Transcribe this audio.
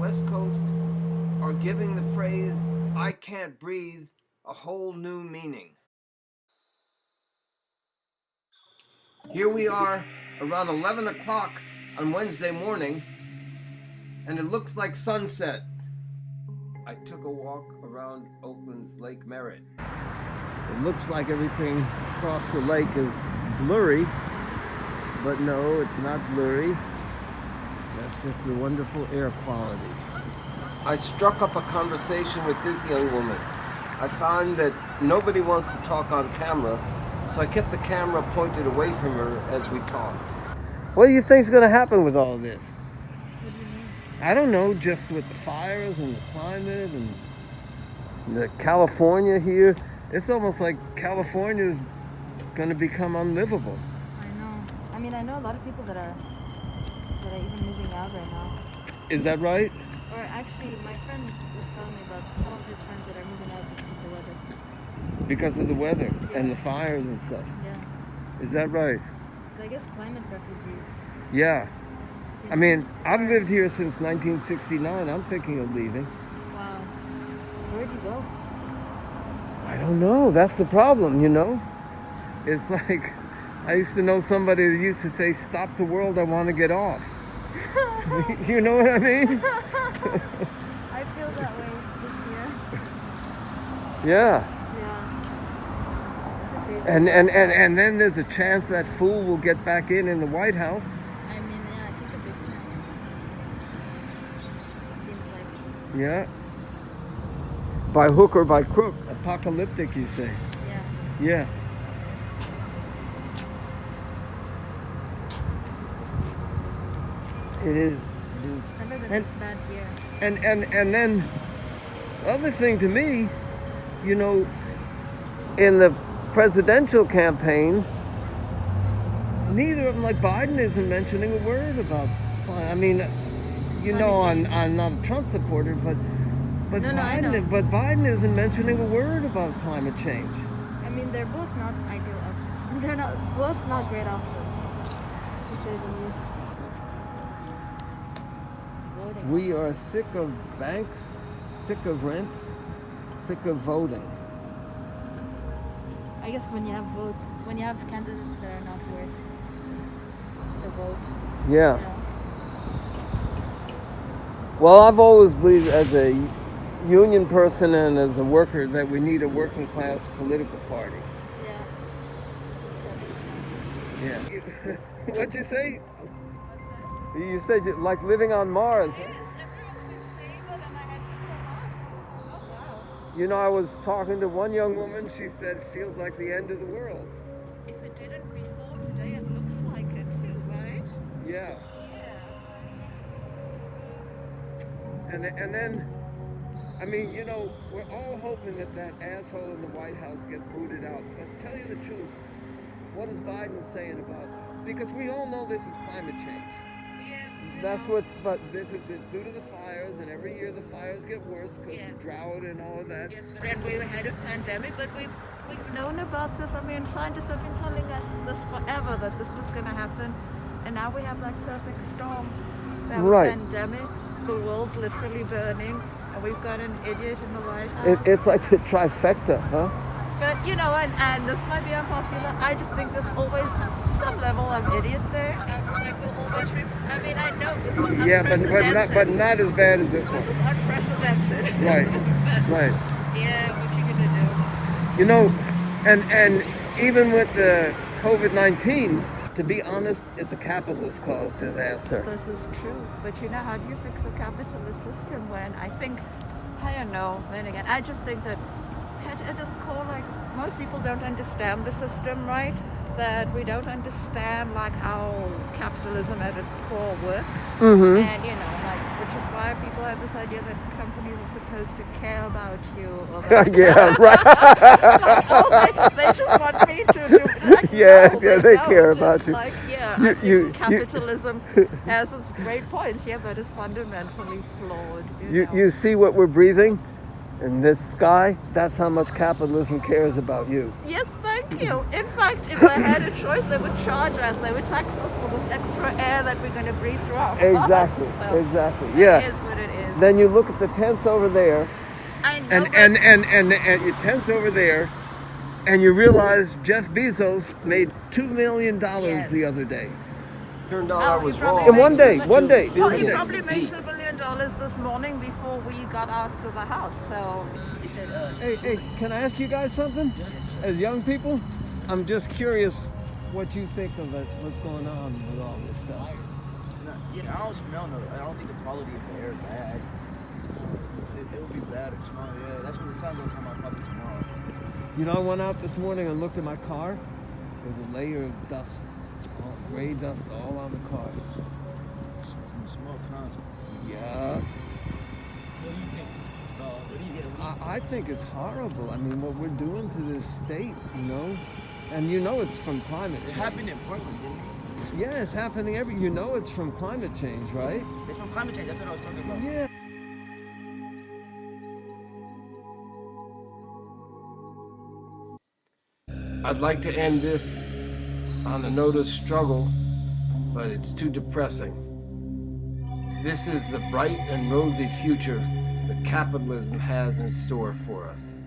West Coast are giving the phrase, "I can't breathe," a whole new meaning. Here we are around 11 o'clock on Wednesday morning, and it looks like sunset. I took a walk around Oakland's Lake Merritt. It looks like everything across the lake is blurry, but no, it's not blurry. That's just the wonderful air quality. I struck up a conversation with this young woman. I found that nobody wants to talk on camera, so I kept the camera pointed away from her as we talked. What do you think's going to happen with all of this? What do you mean? I don't know, just with the fires and the climate and the California here. It's almost like California is going to become unlivable. I know. I mean, I know a lot of people that are even moving out right now. Is that right? Or actually, my friend was telling me about some of his friends that are moving out because of the weather. Because of the weather Yeah. and the fires and stuff. Yeah. Is that right? So I guess climate refugees. Yeah. You I know? mean, I've lived here since 1969. I'm thinking of leaving. Wow. Where'd you go? I don't know. That's the problem, you know? It's like, I used to know somebody that used to say, "Stop the world, I want to get off." You know what I mean? I feel that way this year. Yeah. Yeah. It's a crazy And then there's a chance that fool will get back in the White House. I mean, yeah, I think a big chance. Seems like. Yeah. By hook or by crook. Apocalyptic, you say. Yeah. Yeah. It is. Remember that And- it's bad here. And then the other thing to me, you know, in the presidential campaign, neither of them, like Biden, isn't mentioning a word about. I mean, you know, Climate change. I'm not a Trump supporter, but No, I know. Biden isn't mentioning a word about climate change. I mean, they're both not ideal options. They're both not great options, to say the least. Voting. We are sick of banks, sick of rents, sick of voting. I guess when you have votes, when you have candidates that are not worth the vote, Yeah. you know. Well, I've always believed as a union person and as a worker that we need a working class political party. Yeah. That makes sense. Yeah. What'd you say? You said you like living on Mars. Yes, everyone's been saying that and I had to come out. Oh, wow. You know, I was talking to one young woman. She said it feels like the end of the world. If it didn't before today, it looks like it too, right? Yeah. Yeah. And then, I mean, you know, we're all hoping that asshole in the White House gets booted out. But tell you the truth, what is Biden saying about? Because we all know this is climate change. Yes. That's what's, but this is due to the fires, and every year the fires get worse because Yes. of drought and all of that. Yes, and we had a pandemic, but we've known about this. I mean, scientists have been telling us this forever that this was going to happen, and now we have that perfect storm. We have Right. a pandemic, the world's literally burning, and we've got an idiot in the White House. It's like the trifecta, huh? But you know, and this might be unpopular. I just think there's always some level of idiot there. Like we'll always. I mean, I know this is Yeah, unprecedented. but not as bad as this one. This is unprecedented. Right, But, right. yeah, what you gonna You know, and even with the COVID-19, to be honest, it's a capitalist caused disaster. do? This is true. But you know, how do you fix a capitalist system when I don't know. Then again, I just think that at its core, like most people don't understand the system, right? That we don't understand like how capitalism at its core works. Mm-hmm. And you know, like, which is why people have this idea that companies are supposed to care about you. Or that, Yeah, right. like, oh, they just want me to do. Like, Yeah, no, yeah, they don't. care It's about you. Like, yeah, You- I think you- capitalism has its great points, yeah, but it's fundamentally flawed. You know? you see what we're breathing in this sky? That's how much capitalism cares about you. Yes, thank Thank you. In fact, if they had a choice, they would charge us. They would tax us for this extra air that we're going to breathe through our Exactly, Well, exactly. It Yeah. is what it is. Then you look at the tents over there, I know, and your tents over there, and you realize Jeff Bezos made $2 million Yes. the other day. Turned out Oh, I he was probably wrong. In one makes day, it- one day. Well, one he day. probably makes $1 million this morning before we got out to the house. So He said, Hey, can I ask you guys something? As young people, I'm just curious what you think of it, what's going on with all this stuff. yeah, I don't smell no. I don't think the quality of the air is bad. It will be better tomorrow. Yeah, that's when the sun's gonna come out probably tomorrow. You know, I went out this morning and looked at my car. There's a layer of dust, all gray dust all on the car. From the smoke, huh? Yeah. What do you think? What do you get? I think it's horrible. I mean, what we're doing to this state, you know? And you know it's from climate It change. happened in Portland, didn't it? Yeah, it's happening you know it's from climate change, right? It's from climate change. That's what I was talking about. Yeah. I'd like to end this on a note of struggle, but it's too depressing. This is the bright and rosy future that capitalism has in store for us.